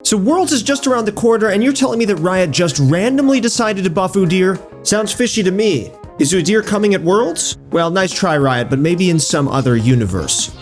So Worlds is just around the corner, and you're telling me that Riot just randomly decided to buff Udyr? Sounds fishy to me. Is Udyr coming at Worlds? Well, nice try, Riot, but maybe in some other universe.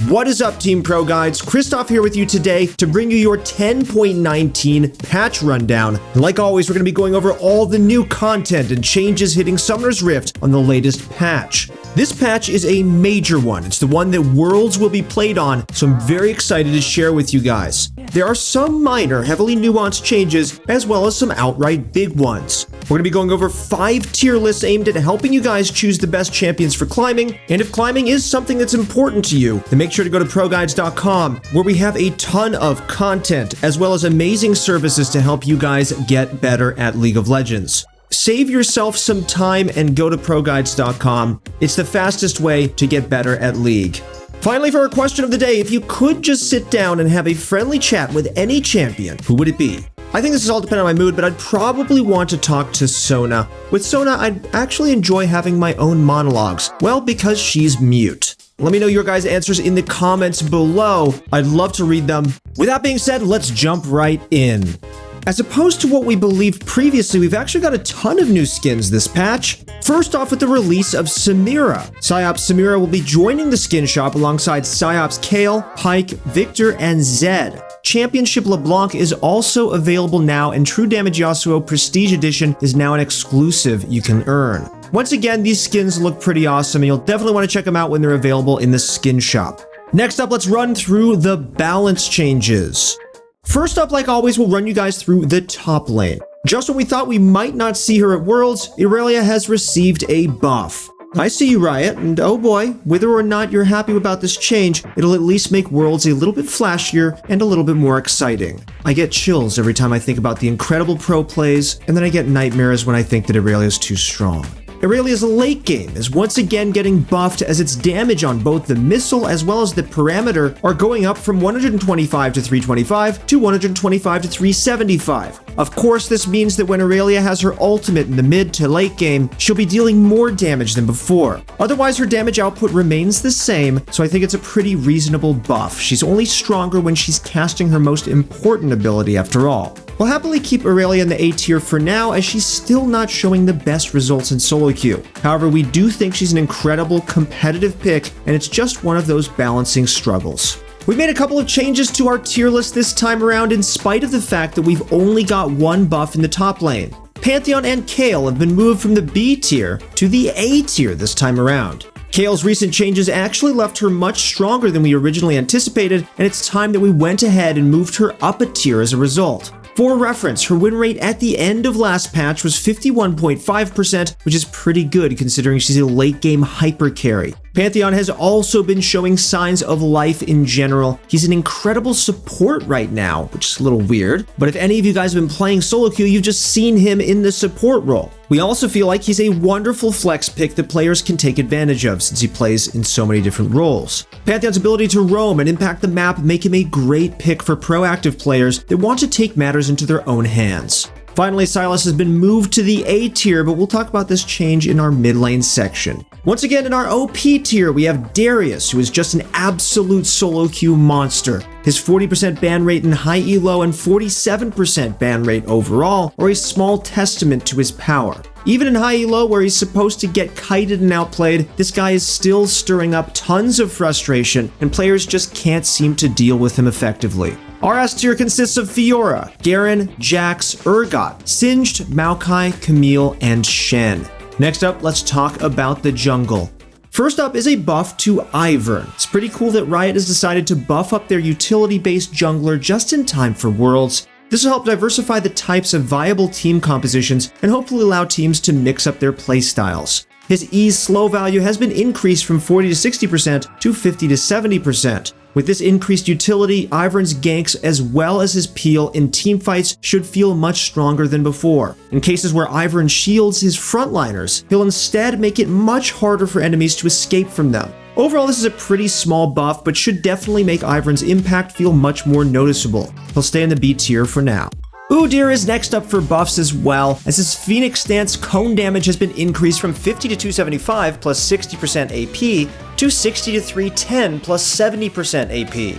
What is up, Team ProGuides? Christoph here with you today to bring you your 10.19 patch rundown. And like always, we're going to be going over all the new content and changes hitting Summoner's Rift on the latest patch. This patch is a major one. It's the one that Worlds will be played on, so I'm very excited to share with you guys. There are some minor, heavily nuanced changes, as well as some outright big ones. We're going to be going over 5 tier lists aimed at helping you guys choose the best champions for climbing, and if climbing is something that's important to you, then make sure to go to ProGuides.com, where we have a ton of content, as well as amazing services to help you guys get better at League of Legends. Save yourself some time and go to ProGuides.com. It's the fastest way to get better at League. Finally, for our question of the day, if you could just sit down and have a friendly chat with any champion, who would it be? I think this is all dependent on my mood, but I'd probably want to talk to Sona. With Sona, I'd actually enjoy having my own monologues. Well, because she's mute. Let me know your guys' answers in the comments below. I'd love to read them. With that being said, let's jump right in. As opposed to what we believed previously, we've actually got a ton of new skins this patch. First off with the release of Samira. Psyops Samira will be joining the skin shop alongside Psyops Kale, Pyke, Victor, and Zed. Championship LeBlanc is also available now, and True Damage Yasuo Prestige Edition is now an exclusive you can earn. Once again, these skins look pretty awesome, and you'll definitely want to check them out when they're available in the skin shop. Next up, let's run through the balance changes. First up, like always, we'll run you guys through the top lane. Just when we thought we might not see her at Worlds, Aurelia has received a buff. I see you, Riot, and oh boy, whether or not you're happy about this change, it'll at least make Worlds a little bit flashier and a little bit more exciting. I get chills every time I think about the incredible pro plays, and then I get nightmares when I think that Aurelia's too strong. Aurelia's late game is once again getting buffed, as its damage on both the missile as well as the parameter are going up from 125 to 325 to 125 to 375. Of course, this means that when Aurelia has her ultimate in the mid to late game, she'll be dealing more damage than before. Otherwise, her damage output remains the same, so I think it's a pretty reasonable buff. She's only stronger when she's casting her most important ability after all. We'll happily keep Aurelia in the A tier for now, as she's still not showing the best results in solo queue. However, we do think she's an incredible competitive pick, and it's just one of those balancing struggles. We've made a couple of changes to our tier list this time around, in spite of the fact that we've only got one buff in the top lane. Pantheon and Kale have been moved from the B tier to the A tier this time around. Kale's recent changes actually left her much stronger than we originally anticipated, and it's time that we went ahead and moved her up a tier as a result. For reference, her win rate at the end of last patch was 51.5%, which is pretty good considering she's a late game hyper carry. Pantheon has also been showing signs of life in general. He's an incredible support right now, which is a little weird, but if any of you guys have been playing solo queue, you've just seen him in the support role. We also feel like he's a wonderful flex pick that players can take advantage of, since he plays in so many different roles. Pantheon's ability to roam and impact the map make him a great pick for proactive players that want to take matters into their own hands. Finally, Sylas has been moved to the A tier, but we'll talk about this change in our mid lane section. Once again, in our OP tier, we have Darius, who is just an absolute solo queue monster. His 40% ban rate in high elo and 47% ban rate overall are a small testament to his power. Even in high elo, where he's supposed to get kited and outplayed, this guy is still stirring up tons of frustration, and players just can't seem to deal with him effectively. Our S tier consists of Fiora, Garen, Jax, Urgot, Singed, Maokai, Camille, and Shen. Next up, let's talk about the jungle. First up is a buff to Ivern. It's pretty cool that Riot has decided to buff up their utility-based jungler just in time for Worlds. This will help diversify the types of viable team compositions and hopefully allow teams to mix up their playstyles. His E's slow value has been increased from 40 to 60% to 50 to 70%. With this increased utility, Ivern's ganks as well as his peel in teamfights should feel much stronger than before. In cases where Ivern shields his frontliners, he'll instead make it much harder for enemies to escape from them. Overall, this is a pretty small buff, but should definitely make Ivern's impact feel much more noticeable. He'll stay in the B tier for now. Udyr is next up for buffs as well, as his Phoenix Stance cone damage has been increased from 50 to 275 plus 60% AP to 60 to 310 plus 70% AP.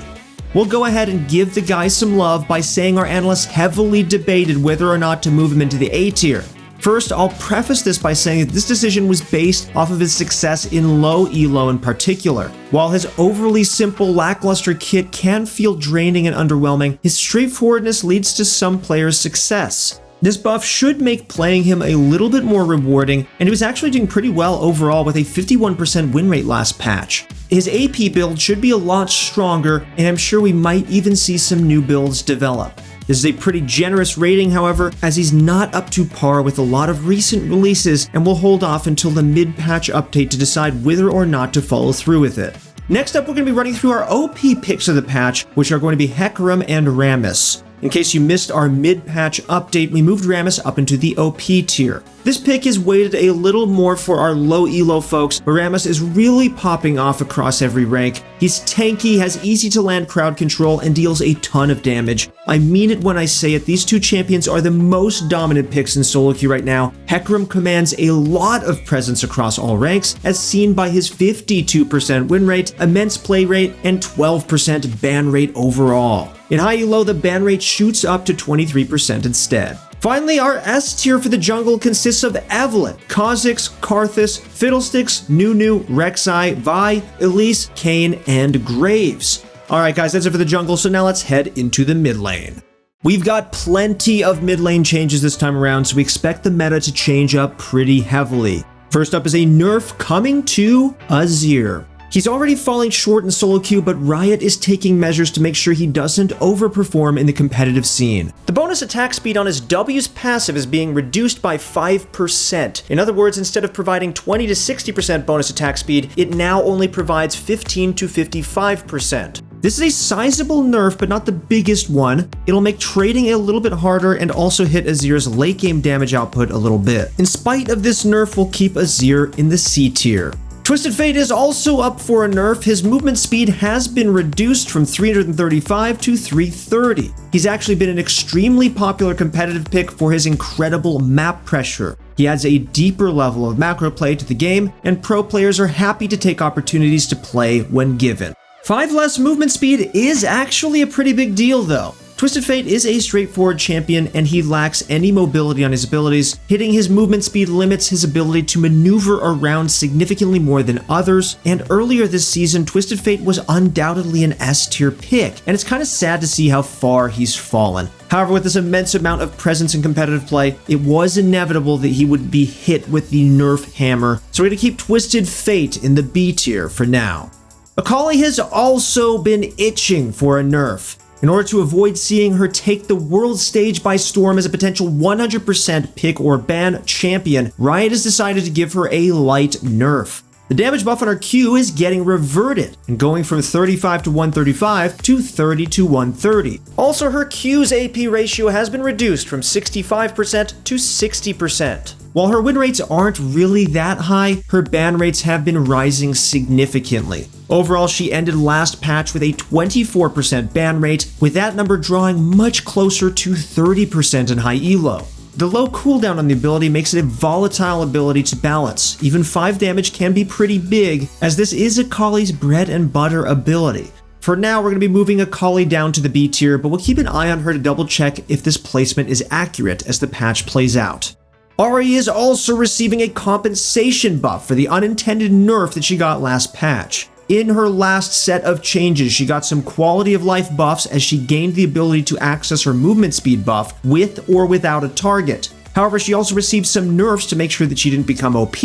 We'll go ahead and give the guy some love by saying our analysts heavily debated whether or not to move him into the A tier. First, I'll preface this by saying that this decision was based off of his success in low elo in particular. While his overly simple, lackluster kit can feel draining and underwhelming, his straightforwardness leads to some players' success. This buff should make playing him a little bit more rewarding, and he was actually doing pretty well overall with a 51% win rate last patch. His AP build should be a lot stronger, and I'm sure we might even see some new builds develop. This is a pretty generous rating, however, as he's not up to par with a lot of recent releases, and we'll hold off until the mid-patch update to decide whether or not to follow through with it. Next up, we're going to be running through our OP picks of the patch, which are going to be Hecarim and Rammus. In case you missed our mid-patch update, we moved Rammus up into the OP tier. This pick is weighted a little more for our low elo folks, but Rammus is really popping off across every rank. He's tanky, has easy to land crowd control, and deals a ton of damage. I mean it when I say it, these two champions are the most dominant picks in solo queue right now. Hecarim commands a lot of presence across all ranks, as seen by his 52% win rate, immense play rate, and 12% ban rate overall. In high elo, the ban rate shoots up to 23% instead. Finally, our S tier for the jungle consists of Evelynn, Kha'Zix, Karthus, Fiddlesticks, Nunu, Rek'Sai, Vi, Elise, Kayn, and Graves. Alright guys, that's it for the jungle, so now let's head into the mid lane. We've got plenty of mid lane changes this time around, so we expect the meta to change up pretty heavily. First up is a nerf coming to Azir. He's already falling short in solo queue, but Riot is taking measures to make sure he doesn't overperform in the competitive scene. The bonus attack speed on his W's passive is being reduced by 5%. In other words, instead of providing 20 to 60% bonus attack speed, it now only provides 15 to 55%. This is a sizable nerf, but not the biggest one. It'll make trading a little bit harder and also hit Azir's late game damage output a little bit. In spite of this nerf, we'll keep Azir in the C tier. Twisted Fate is also up for a nerf. His movement speed has been reduced from 335 to 330. He's actually been an extremely popular competitive pick for his incredible map pressure. He adds a deeper level of macro play to the game, and pro players are happy to take opportunities to play when given. 5 less movement speed is actually a pretty big deal though. Twisted Fate is a straightforward champion, and he lacks any mobility on his abilities. Hitting his movement speed limits his ability to maneuver around significantly more than others, and earlier this season, Twisted Fate was undoubtedly an S tier pick, and it's kind of sad to see how far he's fallen. However, with this immense amount of presence in competitive play, it was inevitable that he would be hit with the nerf hammer, so we're going to keep Twisted Fate in the B tier for now. Akali has also been itching for a nerf. In order to avoid seeing her take the world stage by storm as a potential 100% pick or ban champion, Riot has decided to give her a light nerf. The damage buff on her Q is getting reverted and going from 35 to 135 to 30 to 130. Also, her Q's AP ratio has been reduced from 65% to 60%. While her win rates aren't really that high, her ban rates have been rising significantly. Overall, she ended last patch with a 24% ban rate, with that number drawing much closer to 30% in high elo. The low cooldown on the ability makes it a volatile ability to balance. Even 5 damage can be pretty big, as this is Akali's bread and butter ability. For now, we're going to be moving Akali down to the B tier, but we'll keep an eye on her to double check if this placement is accurate as the patch plays out. Aurelia is also receiving a compensation buff for the unintended nerf that she got last patch. In her last set of changes, she got some quality of life buffs as she gained the ability to access her movement speed buff with or without a target. However, she also received some nerfs to make sure that she didn't become OP.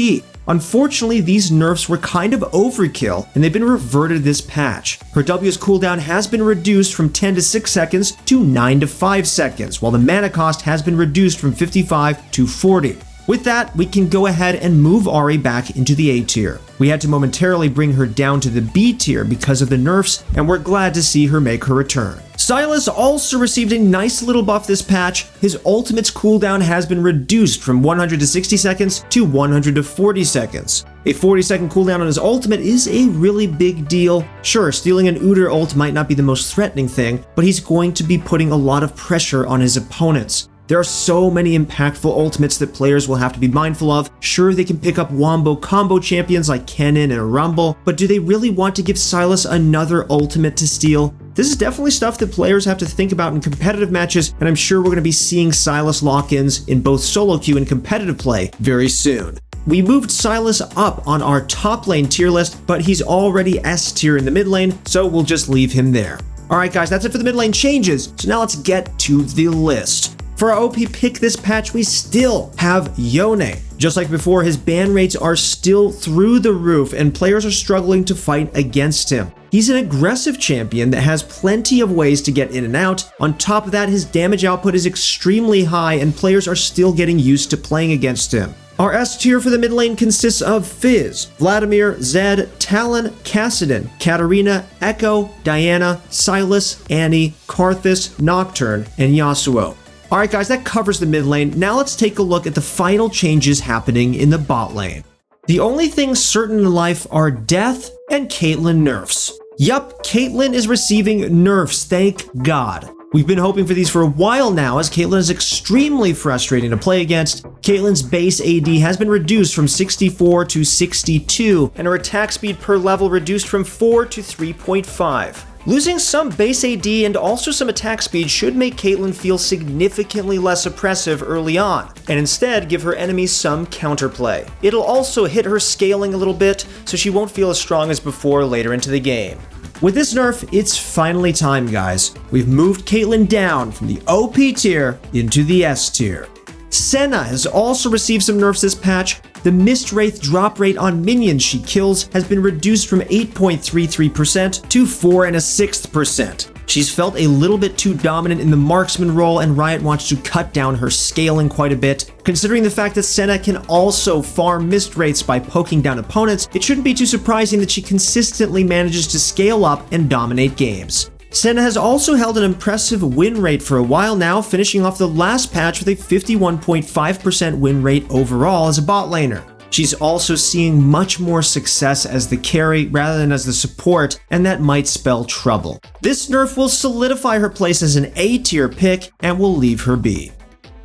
Unfortunately, these nerfs were kind of overkill, and they've been reverted this patch. Her W's cooldown has been reduced from 10 to 6 seconds to 9 to 5 seconds, while the mana cost has been reduced from 55 to 40. With that, we can go ahead and move Ahri back into the A tier. We had to momentarily bring her down to the B tier because of the nerfs, and we're glad to see her make her return. Sylas also received a nice little buff this patch. His ultimate's cooldown has been reduced from 100 to 60 seconds to 100 to 40 seconds. A 40-second cooldown on his ultimate is a really big deal. Sure, stealing an Udyr ult might not be the most threatening thing, but he's going to be putting a lot of pressure on his opponents. There are so many impactful ultimates that players will have to be mindful of. Sure, they can pick up wombo combo champions like Kennen and Rumble, but do they really want to give Sylas another ultimate to steal? This is definitely stuff that players have to think about in competitive matches, and I'm sure we're going to be seeing Sylas lock-ins in both solo queue and competitive play very soon. We moved Sylas up on our top lane tier list, but he's already S tier in the mid lane, so we'll just leave him there. Alright guys, that's it for the mid lane changes, so now let's get to the list. For our OP pick this patch, we still have Yone. Just like before, his ban rates are still through the roof and players are struggling to fight against him. He's an aggressive champion that has plenty of ways to get in and out. On top of that, his damage output is extremely high and players are still getting used to playing against him. Our S tier for the mid lane consists of Fizz, Vladimir, Zed, Talon, Kassadin, Katarina, Echo, Diana, Sylas, Annie, Karthus, Nocturne, and Yasuo. Alright guys, that covers the mid lane. Now let's take a look at the final changes happening in the bot lane. The only things certain in life are death and Caitlyn nerfs. Yup, Caitlyn is receiving nerfs, thank God. We've been hoping for these for a while now, as Caitlyn is extremely frustrating to play against. Caitlyn's base AD has been reduced from 64 to 62, and her attack speed per level reduced from 4 to 3.5. Losing some base AD and also some attack speed should make Caitlyn feel significantly less oppressive early on, and instead give her enemies some counterplay. It'll also hit her scaling a little bit, so she won't feel as strong as before later into the game. With this nerf, it's finally time, guys. We've moved Caitlyn down from the OP tier into the S tier. Senna has also received some nerfs this patch. The Mist Wraith drop rate on minions she kills has been reduced from 8.33% to 4.6%. She's felt a little bit too dominant in the marksman role, and Riot wants to cut down her scaling quite a bit. Considering the fact that Senna can also farm Mist Wraiths by poking down opponents, it shouldn't be too surprising that she consistently manages to scale up and dominate games. Senna has also held an impressive win rate for a while now, finishing off the last patch with a 51.5% win rate overall as a bot laner. She's also seeing much more success as the carry rather than as the support, and that might spell trouble. This nerf will solidify her place as an A tier pick and will leave her be.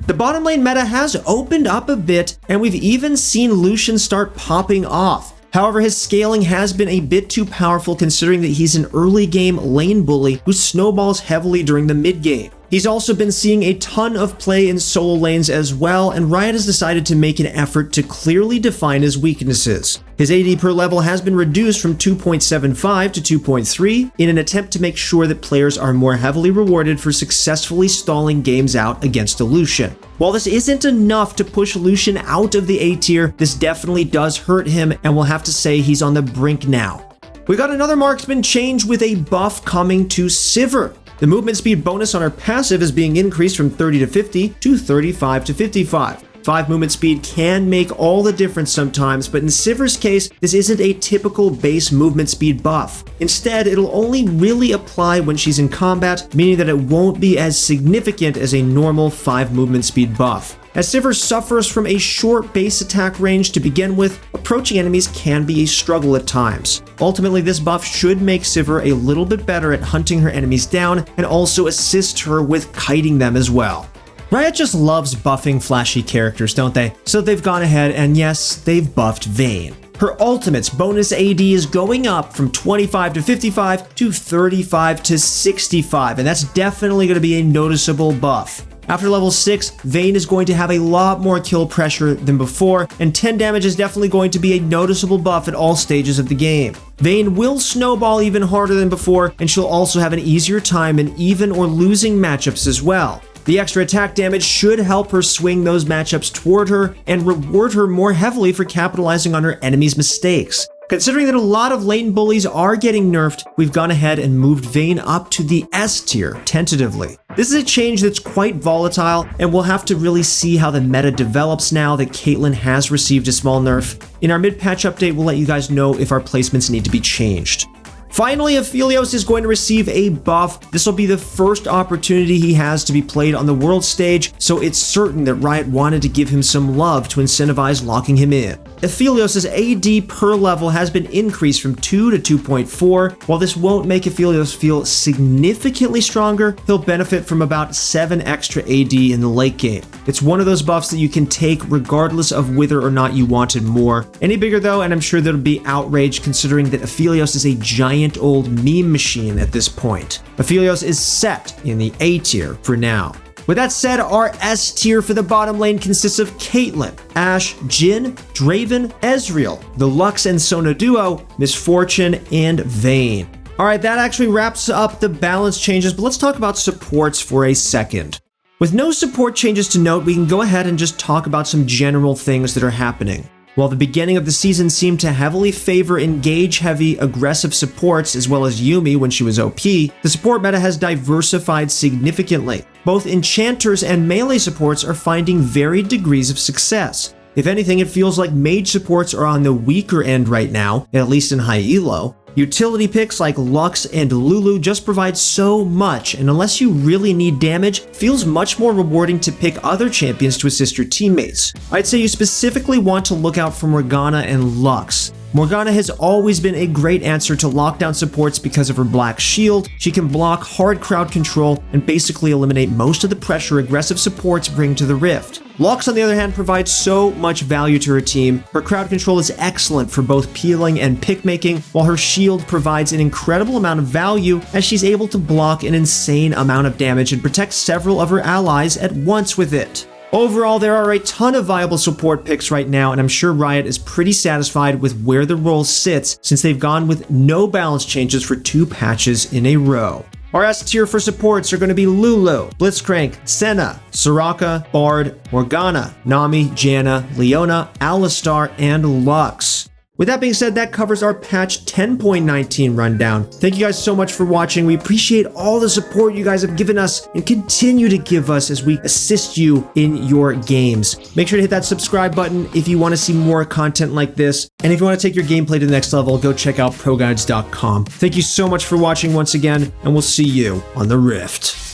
The bottom lane meta has opened up a bit, and we've even seen Lucian start popping off. However, his scaling has been a bit too powerful considering that he's an early game lane bully who snowballs heavily during the mid game. He's also been seeing a ton of play in solo lanes as well, and Riot has decided to make an effort to clearly define his weaknesses. His AD per level has been reduced from 2.75 to 2.3 in an attempt to make sure that players are more heavily rewarded for successfully stalling games out against a Lucian. While this isn't enough to push Lucian out of the A tier, this definitely does hurt him, and we'll have to say he's on the brink now. We got another marksman change with a buff coming to Sivir. The movement speed bonus on her passive is being increased from 30 to 50 to 35 to 55. 5 movement speed can make all the difference sometimes, but in Sivir's case, this isn't a typical base movement speed buff. Instead, it'll only really apply when she's in combat, meaning that it won't be as significant as a normal 5 movement speed buff. As Sivir suffers from a short base attack range to begin with, approaching enemies can be a struggle at times. Ultimately, this buff should make Sivir a little bit better at hunting her enemies down and also assist her with kiting them as well. Riot just loves buffing flashy characters, don't they? So they've gone ahead and yes, they've buffed Vayne. Her ultimate's bonus AD is going up from 25 to 55 to 35 to 65, and that's definitely going to be a noticeable buff. After level 6, Vayne is going to have a lot more kill pressure than before, and 10 damage is definitely going to be a noticeable buff at all stages of the game. Vayne will snowball even harder than before, and she'll also have an easier time in even or losing matchups as well. The extra attack damage should help her swing those matchups toward her and reward her more heavily for capitalizing on her enemies' mistakes. Considering that a lot of lane bullies are getting nerfed, we've gone ahead and moved Vayne up to the S tier, tentatively. This is a change that's quite volatile, and we'll have to really see how the meta develops now that Caitlyn has received a small nerf. In our mid-patch update, we'll let you guys know if our placements need to be changed. Finally, Aphelios is going to receive a buff. This will be the first opportunity he has to be played on the world stage, so it's certain that Riot wanted to give him some love to incentivize locking him in. Aphelios' AD per level has been increased from 2 to 2.4. While this won't make Aphelios feel significantly stronger, he'll benefit from about 7 extra AD in the late game. It's one of those buffs that you can take regardless of whether or not you wanted more. Any bigger though, and I'm sure there'll be outrage considering that Aphelios is a giant old meme machine at this point. Aphelios is set in the A tier for now. With that said, our S tier for the bottom lane consists of Caitlyn, Ashe, Jhin, Draven, Ezreal, the Lux and Sona duo, Misfortune, and Vayne. Alright, that actually wraps up the balance changes, but let's talk about supports for a second. With no support changes to note, we can go ahead and just talk about some general things that are happening. While the beginning of the season seemed to heavily favor engage-heavy, aggressive supports as well as Yuumi when she was OP, the support meta has diversified significantly. Both enchanters and melee supports are finding varied degrees of success. If anything, it feels like mage supports are on the weaker end right now, at least in high elo. Utility picks like Lux and Lulu just provide so much, and unless you really need damage, feels much more rewarding to pick other champions to assist your teammates. I'd say you specifically want to look out for Morgana and Lux. Morgana has always been a great answer to lockdown supports because of her black shield. She can block hard crowd control and basically eliminate most of the pressure aggressive supports bring to the Rift. Lux, on the other hand, provides so much value to her team. Her crowd control is excellent for both peeling and pick making, while her shield provides an incredible amount of value as she's able to block an insane amount of damage and protect several of her allies at once with it. Overall, there are a ton of viable support picks right now, and I'm sure Riot is pretty satisfied with where the role sits since they've gone with no balance changes for 2 patches in a row. Our S tier for supports are going to be Lulu, Blitzcrank, Senna, Soraka, Bard, Morgana, Nami, Janna, Leona, Alistar, and Lux. With that being said, that covers our patch 10.19 rundown. Thank you guys so much for watching. We appreciate all the support you guys have given us and continue to give us as we assist you in your games. Make sure to hit that subscribe button if you want to see more content like this. And if you want to take your gameplay to the next level, go check out ProGuides.com. Thank you so much for watching once again, and we'll see you on the Rift.